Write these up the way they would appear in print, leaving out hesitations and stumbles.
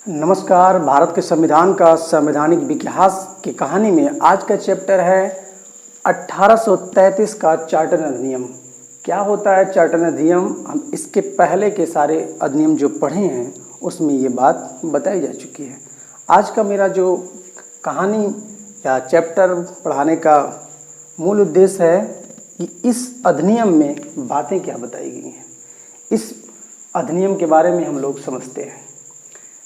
नमस्कार। भारत के संविधान का संवैधानिक विकास की कहानी में आज का चैप्टर है 1833 का चार्टर अधिनियम। क्या होता है चार्टर अधिनियम? हम इसके पहले के सारे अधिनियम जो पढ़े हैं उसमें ये बात बताई जा चुकी है। आज का मेरा जो कहानी या चैप्टर पढ़ाने का मूल उद्देश्य है कि इस अधिनियम में बातें क्या बताई गई हैं, इस अधिनियम के बारे में हम लोग समझते हैं।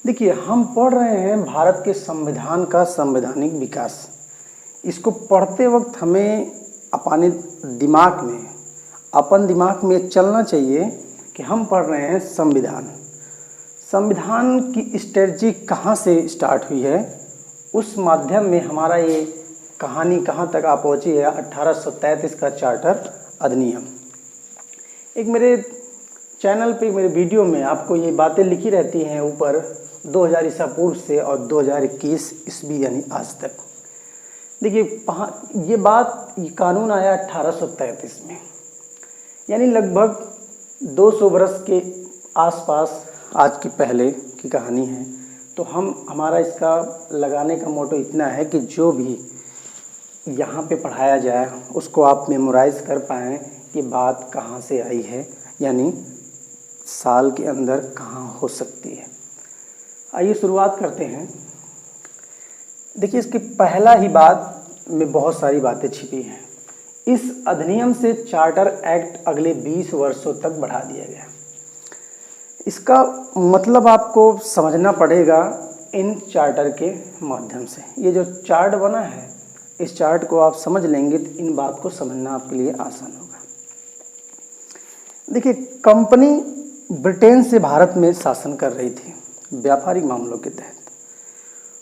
देखिए, हम पढ़ रहे हैं भारत के संविधान का संवैधानिक विकास। इसको पढ़ते वक्त हमें अपने दिमाग में चलना चाहिए कि हम पढ़ रहे हैं संविधान की स्ट्रेटजी कहाँ से स्टार्ट हुई है, उस माध्यम में हमारा ये कहानी कहाँ तक आ पहुँची है। 1833 का चार्टर अधिनियम। एक मेरे चैनल पे, मेरे वीडियो में आपको ये बातें लिखी रहती हैं ऊपर 2000 ईसा पूर्व से और 2021 ईस्वी यानी आज तक। देखिए, ये कानून आया 1833 में, यानी लगभग 200 बरस के आसपास आज के पहले की कहानी है। तो हमारा इसका लगाने का मोटो इतना है कि जो भी यहाँ पे पढ़ाया जाए उसको आप मेमोराइज कर पाएँ कि बात कहाँ से आई है, यानी साल के अंदर कहाँ हो सकती है। आइए शुरुआत करते हैं। देखिए, इसकी पहला ही बात में बहुत सारी बातें छिपी हैं। इस अधिनियम से चार्टर एक्ट अगले 20 वर्षों तक बढ़ा दिया गया। इसका मतलब आपको समझना पड़ेगा इन चार्टर के माध्यम से। ये जो चार्ट बना है, इस चार्ट को आप समझ लेंगे तो इन बात को समझना आपके लिए आसान होगा। देखिए, कंपनी ब्रिटेन से भारत में शासन कर रही थी व्यापारिक मामलों के तहत,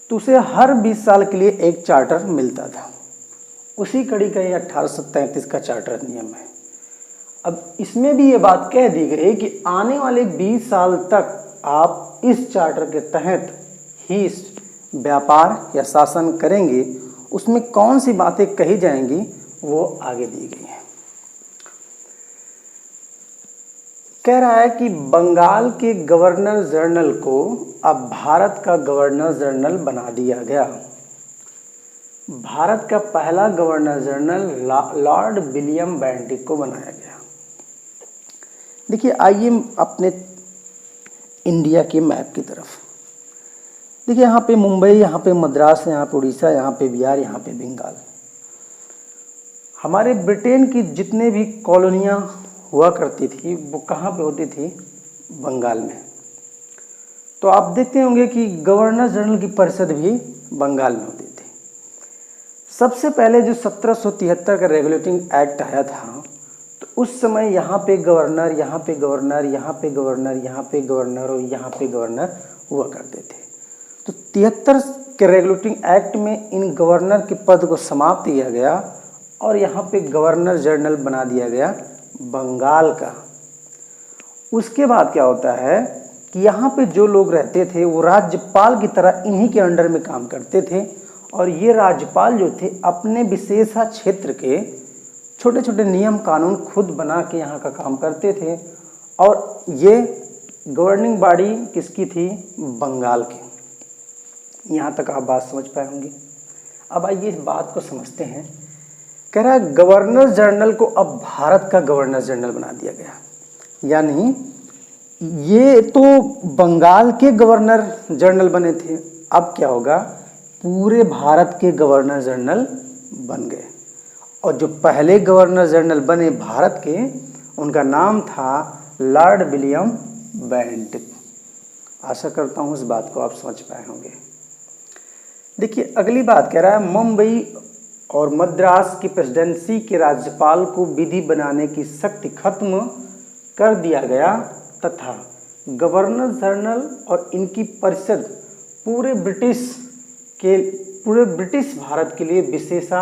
तो उसे हर 20 साल के लिए एक चार्टर मिलता था। उसी कड़ी का ये 1833 का चार्टर अधिनियम है। अब इसमें भी ये बात कह दी गई कि आने वाले 20 साल तक आप इस चार्टर के तहत ही व्यापार या शासन करेंगे। उसमें कौन सी बातें कही जाएंगी वो आगे दी गई है। कह रहा है कि बंगाल के गवर्नर जनरल को अब भारत का गवर्नर जनरल बना दिया गया। भारत का पहला governor general Lord William Bentinck को बनाया गया। देखिए, आइए अपने इंडिया के मैप की तरफ। देखिए, यहाँ पे मुंबई, यहाँ पे मद्रास, यहाँ पे उड़ीसा, यहाँ पे बिहार, यहाँ पे बंगाल। हमारे ब्रिटेन की जितने भी कॉलोनियाँ हुआ करती थी वो कहाँ पे होती थी? बंगाल में। तो आप देखते होंगे कि गवर्नर जनरल की परिषद भी बंगाल में होती थी। सबसे पहले जो 1773 का रेगुलेटिंग एक्ट आया था, तो उस समय यहाँ पे गवर्नर, यहाँ पे गवर्नर, यहाँ पे गवर्नर, यहाँ पे गवर्नर और यहाँ पे गवर्नर हुआ करते थे। तो 73 के रेगुलेटिंग एक्ट में इन गवर्नर के पद को समाप्त किया गया और यहाँ पे गवर्नर जनरल बना दिया गया बंगाल का। उसके बाद क्या होता है कि यहाँ पे जो लोग रहते थे वो राज्यपाल की तरह इन्हीं के अंडर में काम करते थे, और ये राज्यपाल जो थे अपने विशेष क्षेत्र के छोटे छोटे नियम कानून खुद बना के यहाँ का काम करते थे। और ये गवर्निंग बॉडी किसकी थी? बंगाल की। यहाँ तक आप बात समझ पाए होंगे। अब आइए इस बात को समझते हैं। कह रहा है गवर्नर जनरल को अब भारत का गवर्नर जनरल बना दिया गया, यानी ये तो बंगाल के गवर्नर जनरल बने थे, अब क्या होगा? पूरे भारत के गवर्नर जनरल बन गए। और जो पहले गवर्नर जनरल बने भारत के, उनका नाम था लॉर्ड विलियम बेंटिक। आशा करता हूँ इस बात को आप समझ पाए होंगे। देखिए, अगली बात कह रहा है मुंबई और मद्रास की प्रेसिडेंसी के राज्यपाल को विधि बनाने की शक्ति खत्म कर दिया गया तथा गवर्नर जनरल और इनकी परिषद पूरे ब्रिटिश भारत के लिए विशेषा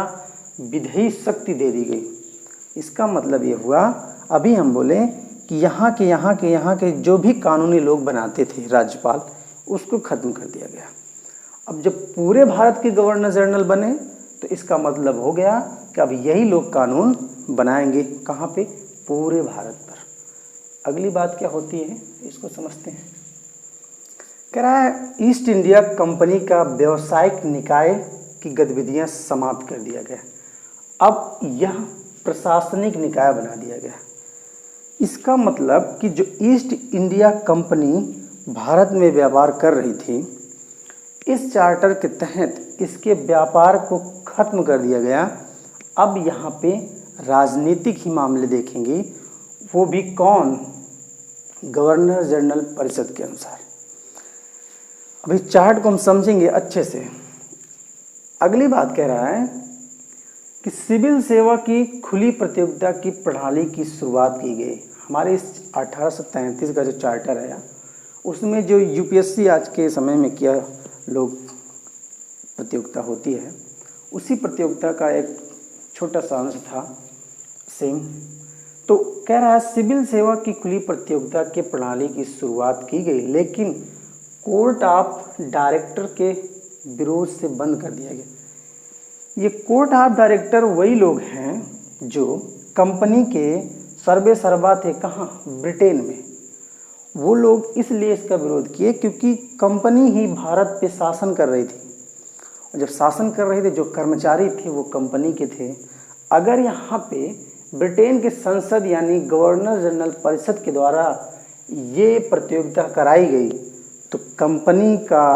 विधेयी शक्ति दे दी गई। इसका मतलब ये हुआ, अभी हम बोले कि यहाँ के जो भी कानूनी लोग बनाते थे राज्यपाल, उसको खत्म कर दिया गया। अब जब पूरे भारत के गवर्नर जनरल बने तो इसका मतलब हो गया कि अब यही लोग कानून बनाएंगे। कहाँ पे? पूरे भारत पर। अगली बात क्या होती है इसको समझते हैं। कह रहा है ईस्ट इंडिया कंपनी का व्यावसायिक निकाय की गतिविधियां समाप्त कर दिया गया, अब यह प्रशासनिक निकाय बना दिया गया। इसका मतलब कि जो ईस्ट इंडिया कंपनी भारत में व्यापार कर रही थी, इस चार्टर के तहत इसके व्यापार को खत्म कर दिया गया। अब यहाँ पे राजनीतिक ही मामले देखेंगे, वो भी कौन? गवर्नर जनरल परिषद के अनुसार। अभी चार्ट को हम समझेंगे अच्छे से। अगली बात कह रहा है कि सिविल सेवा की खुली प्रतियोगिता की प्रणाली की शुरुआत की गई। हमारे इस 1833 का जो चार्टर है उसमें जो यूपीएससी आज के समय में क्या लोग प्रतियोगिता होती है, उसी प्रतियोगिता का एक छोटा सा अंश था सेम। तो कह रहा है सिविल सेवा की खुली प्रतियोगिता के प्रणाली की शुरुआत की गई, लेकिन कोर्ट ऑफ डायरेक्टर के विरोध से बंद कर दिया गया। ये कोर्ट ऑफ डायरेक्टर वही लोग हैं जो कंपनी के सर्वे सर्वा थे कहाँ? ब्रिटेन में। वो लोग इसलिए इसका विरोध किए क्योंकि कंपनी ही भारत पे शासन कर रही थी, और जब शासन कर रहे थे जो कर्मचारी थे वो कंपनी के थे। अगर यहाँ पे ब्रिटेन के संसद यानी गवर्नर जनरल परिषद के द्वारा ये प्रतियोगिता कराई गई तो कंपनी का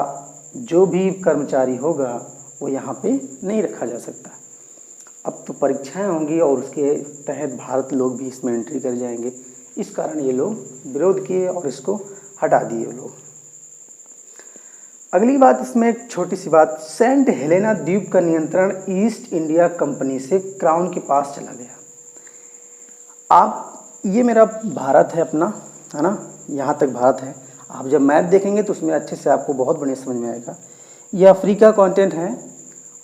जो भी कर्मचारी होगा वो यहाँ पे नहीं रखा जा सकता। अब तो परीक्षाएं होंगी और उसके तहत भारत लोग भी इसमें एंट्री कर जाएंगे, इस कारण ये लोग विरोध किए और इसको हटा दिए लोग। अगली बात इसमें एक छोटी सी बात, सेंट हेलेना द्वीप का नियंत्रण ईस्ट इंडिया कंपनी से क्राउन के पास चला गया। आप ये मेरा भारत है अपना, है ना, यहाँ तक भारत है। आप जब मैप देखेंगे तो उसमें अच्छे से आपको बहुत बढ़िया समझ में आएगा। ये अफ्रीका कॉन्टिनेंट है,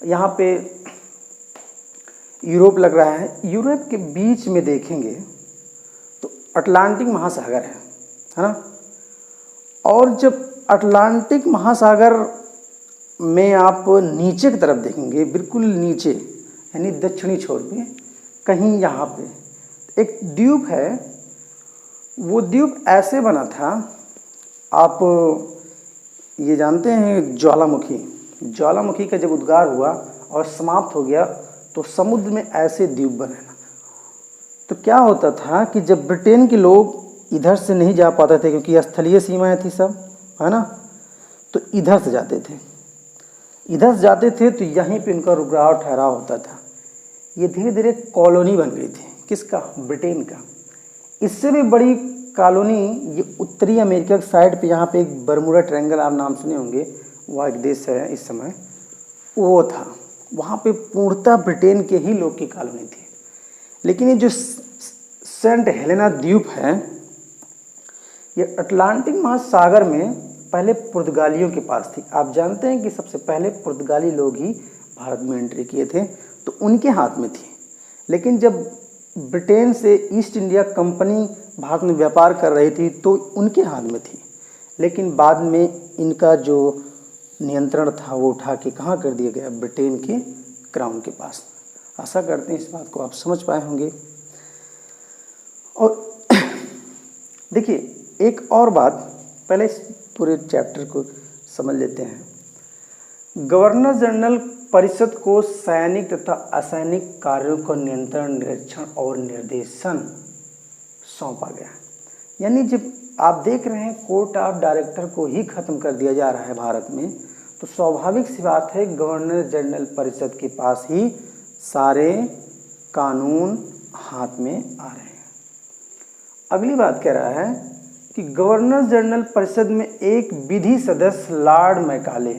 यहाँ पे यूरोप लग रहा है। यूरोप के बीच में देखेंगे तो अटलांटिक महासागर है ना। और जब अटलांटिक महासागर में आप नीचे की तरफ देखेंगे, बिल्कुल नीचे यानी दक्षिणी छोर पे कहीं यहाँ पे एक द्वीप है। वो द्वीप ऐसे बना था, आप ये जानते हैं ज्वालामुखी का जब उद्गार हुआ और समाप्त हो गया तो समुद्र में ऐसे द्वीप बने ना। तो क्या होता था कि जब ब्रिटेन के लोग इधर से नहीं जा पाते थे क्योंकि स्थलीय सीमाएं थी सब, है ना, तो इधर से जाते थे तो यहीं पे उनका रुकराव ठहराव होता था। ये धीरे धीरे कॉलोनी बन गई थी, किसका? ब्रिटेन का। इससे भी बड़ी कॉलोनी ये उत्तरी अमेरिका की साइड पे, यहाँ पे एक बरमूडा ट्रायंगल आप नाम सुने होंगे, वह एक देश है इस समय, वो था। वहाँ पे पूर्णतः ब्रिटेन के ही लोग की कॉलोनी थी। लेकिन ये जो सेंट हेलेना द्वीप है ये अटलांटिक महासागर में पहले पुर्तगालियों के पास थी। आप जानते हैं कि सबसे पहले पुर्तगाली लोग ही भारत में एंट्री किए थे, तो उनके हाथ में थी। लेकिन जब ब्रिटेन से ईस्ट इंडिया कंपनी भारत में व्यापार कर रही थी तो उनके हाथ में थी। लेकिन बाद में इनका जो नियंत्रण था वो उठा के कहाँ कर दिया गया? ब्रिटेन के क्राउन के पास। आशा करते हैं इस बात को आप समझ पाए होंगे। और देखिए एक और बात, पहले इस पूरे चैप्टर को समझ लेते हैं। गवर्नर जनरल परिषद को सैनिक तथा असैनिक कार्यों का नियंत्रण, निरीक्षण और निर्देशन सौंपा गया। यानी जब आप देख रहे हैं कोर्ट ऑफ डायरेक्टर को ही खत्म कर दिया जा रहा है भारत में, तो स्वाभाविक सी बात है गवर्नर जनरल परिषद के पास ही सारे कानून हाथ में आ रहे हैं। अगली बात कह रहा है कि गवर्नर जनरल परिषद में एक विधि सदस्य लॉर्ड मैकाले।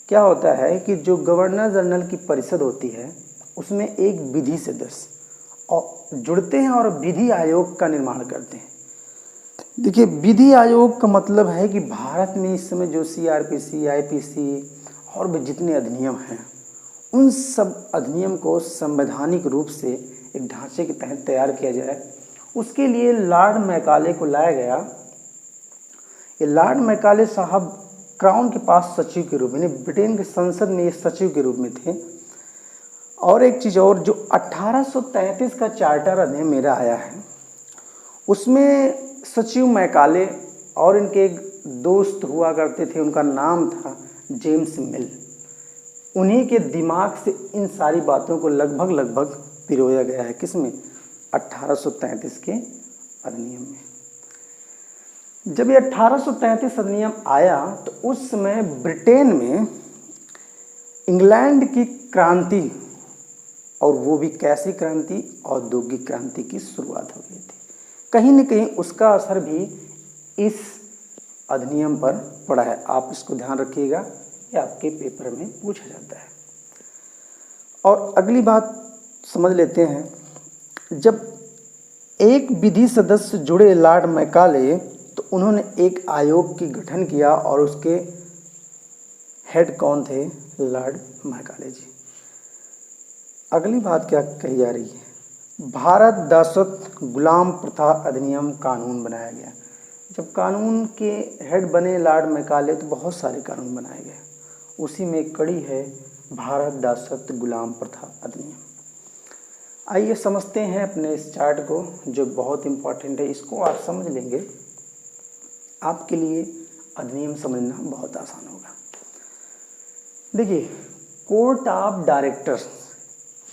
क्या होता है कि जो गवर्नर जनरल की परिषद होती है उसमें एक विधि सदस्य और जुड़ते हैं और विधि आयोग का निर्माण करते हैं। देखिए विधि आयोग का मतलब है कि भारत में इस समय जो सीआरपीसी, आईपीसी और भी जितने अधिनियम हैं उन सब अधिनियम को संवैधानिक रूप से एक ढांचे के तहत तैयार किया जाए। उसके लिए लॉर्ड मैकाले को लाया गया। ये लॉर्ड मैकाले साहब क्राउन के पास सचिव के रूप में, ब्रिटेन के संसद में ये सचिव के रूप में थे। और एक चीज़ और, जो 1833 का चार्टर अधिनियम मेरा आया है उसमें सचिव मैकाले और इनके दोस्त हुआ करते थे, उनका नाम था जेम्स मिल। उन्हीं के दिमाग से इन सारी बातों को लगभग पिरोया गया है। किसमें? 1833 के अधिनियम में। जब ये 1833 अधिनियम आया तो उस समय ब्रिटेन में इंग्लैंड की क्रांति, और वो भी कैसी क्रांति? औद्योगिक क्रांति की शुरुआत हो गई थी। कहीं न कहीं उसका असर भी इस अधिनियम पर पड़ा है। आप इसको ध्यान रखिएगा, ये आपके पेपर में पूछा जाता है। और अगली बात समझ लेते हैं। जब एक विधि सदस्य जुड़े लॉर्ड मैकाले, तो उन्होंने एक आयोग की गठन किया और उसके हेड कौन थे? लॉर्ड मैकाले जी। अगली बात क्या कही जा रही है? भारत दासत्व गुलाम प्रथा अधिनियम कानून बनाया गया। जब कानून के हेड बने लॉर्ड मैकाले तो बहुत सारे कानून बनाए गए, उसी में एक कड़ी है भारत दासत्व गुलाम प्रथा अधिनियम। आइए समझते हैं अपने इस चार्ट को, जो बहुत इम्पोर्टेंट है। इसको आप समझ लेंगे, आपके लिए अधिनियम समझना बहुत आसान होगा। देखिए, कोर्ट ऑफ डायरेक्टर्स,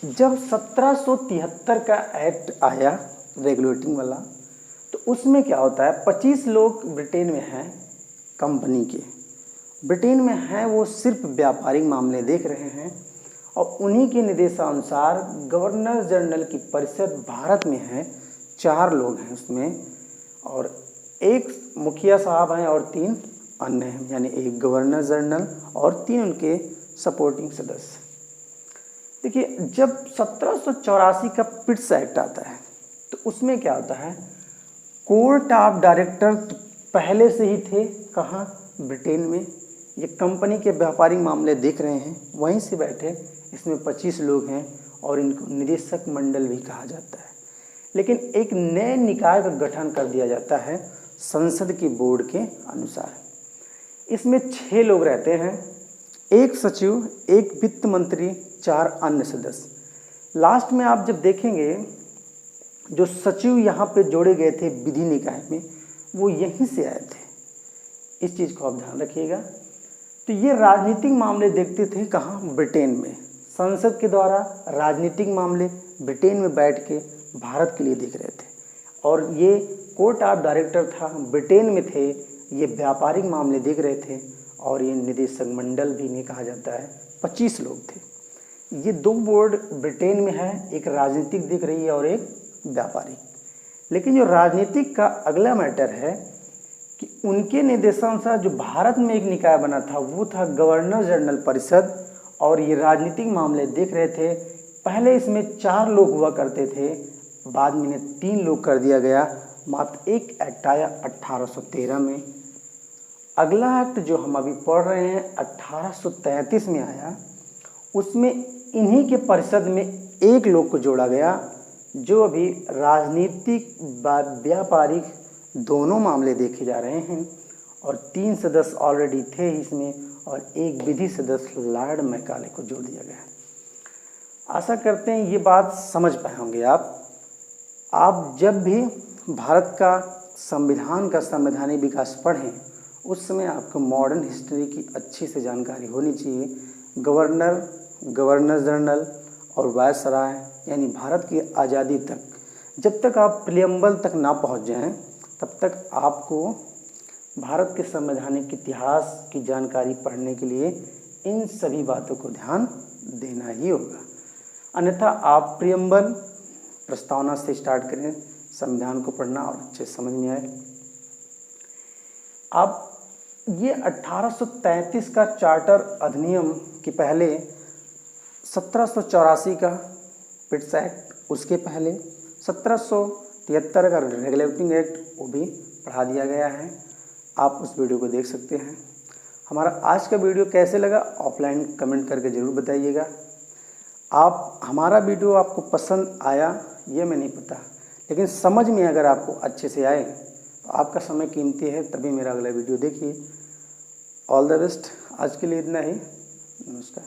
जब 1773 का एक्ट आया रेगुलेटिंग वाला, तो उसमें क्या होता है? 25 लोग ब्रिटेन में हैं कंपनी के, ब्रिटेन में हैं, वो सिर्फ व्यापारिक मामले देख रहे हैं, और उन्हीं के निर्देशानुसार गवर्नर जनरल की परिषद भारत में है, 4 लोग हैं उसमें, और एक मुखिया साहब हैं और 3 अन्य हैं, यानी एक गवर्नर जनरल और 3 उनके सपोर्टिंग सदस्य। देखिए, जब 1784 का पिट्स एक्ट आता है तो उसमें क्या होता है? कोर्ट ऑफ डायरेक्टर तो पहले से ही थे, कहाँ? ब्रिटेन में। ये कंपनी के व्यापारिक मामले देख रहे हैं, वहीं से बैठे। इसमें 25 लोग हैं और इनको निदेशक मंडल भी कहा जाता है। लेकिन एक नए निकाय का गठन कर दिया जाता है संसद की बोर्ड के अनुसार। इसमें 6 लोग रहते हैं, एक सचिव, एक वित्त मंत्री, 4 अन्य सदस्य। लास्ट में आप जब देखेंगे, जो सचिव यहाँ पे जोड़े गए थे विधि निकाय में, वो यहीं से आए थे। इस चीज़ को आप ध्यान रखिएगा। तो ये राजनीतिक मामले देखते थे कहाँ? ब्रिटेन में। संसद के द्वारा राजनीतिक मामले ब्रिटेन में बैठ के भारत के लिए देख रहे थे, और ये कोर्ट ऑफ डायरेक्टर था, ब्रिटेन में थे, ये व्यापारिक मामले देख रहे थे, और ये निदेशक मंडल भी नहीं कहा जाता है, 25 लोग थे। ये 2 बोर्ड ब्रिटेन में है, एक राजनीतिक दिख रही है और एक व्यापारिक। लेकिन जो राजनीतिक का अगला मैटर है कि उनके निर्देशानुसार जो भारत में एक निकाय बना था वो था गवर्नर जनरल परिषद, और ये राजनीतिक मामले देख रहे थे। पहले इसमें 4 लोग हुआ करते थे, बाद में इन्हें 3 लोग कर दिया गया। मात्र एक एक्ट आया 1813 में। अगला एक्ट जो हम अभी पढ़ रहे हैं 1833 में आया, उसमें इन्हीं के परिषद में एक लोग को जोड़ा गया, जो अभी राजनीतिक व्यापारिक दोनों मामले देखे जा रहे हैं, और 3 सदस्य ऑलरेडी थे इसमें, और एक विधि सदस्य लॉर्ड मैकाले को जोड़ दिया गया। आशा करते हैं ये बात समझ पाए होंगे आप जब भी भारत का संविधान का संवैधानिक विकास पढ़ें, उस समय आपको मॉडर्न हिस्ट्री की अच्छी से जानकारी होनी चाहिए। गवर्नर जनरल और वायसराय, यानी भारत की आज़ादी तक, जब तक आप प्रियम्बल तक ना पहुंच जाएं, तब तक आपको भारत के संवैधानिक इतिहास की जानकारी पढ़ने के लिए इन सभी बातों को ध्यान देना ही होगा। अन्यथा आप प्रियम्बल प्रस्तावना से स्टार्ट करें संविधान को पढ़ना, और अच्छे समझ में आए। आप ये 1833 का चार्टर अधिनियम के पहले 1784 का पिट्स एक्ट, उसके पहले 1773 का रेगुलेटिंग एक्ट, वो भी पढ़ा दिया गया है। आप उस वीडियो को देख सकते हैं। हमारा आज का वीडियो कैसे लगा ऑफलाइन कमेंट करके ज़रूर बताइएगा। हमारा वीडियो आपको पसंद आया ये मैं नहीं पता, लेकिन समझ में अगर आपको अच्छे से आए तो आपका समय कीमती है, तभी मेरा अगला वीडियो देखिए। All the best. आज के लिए इतना ही। नमस्कार।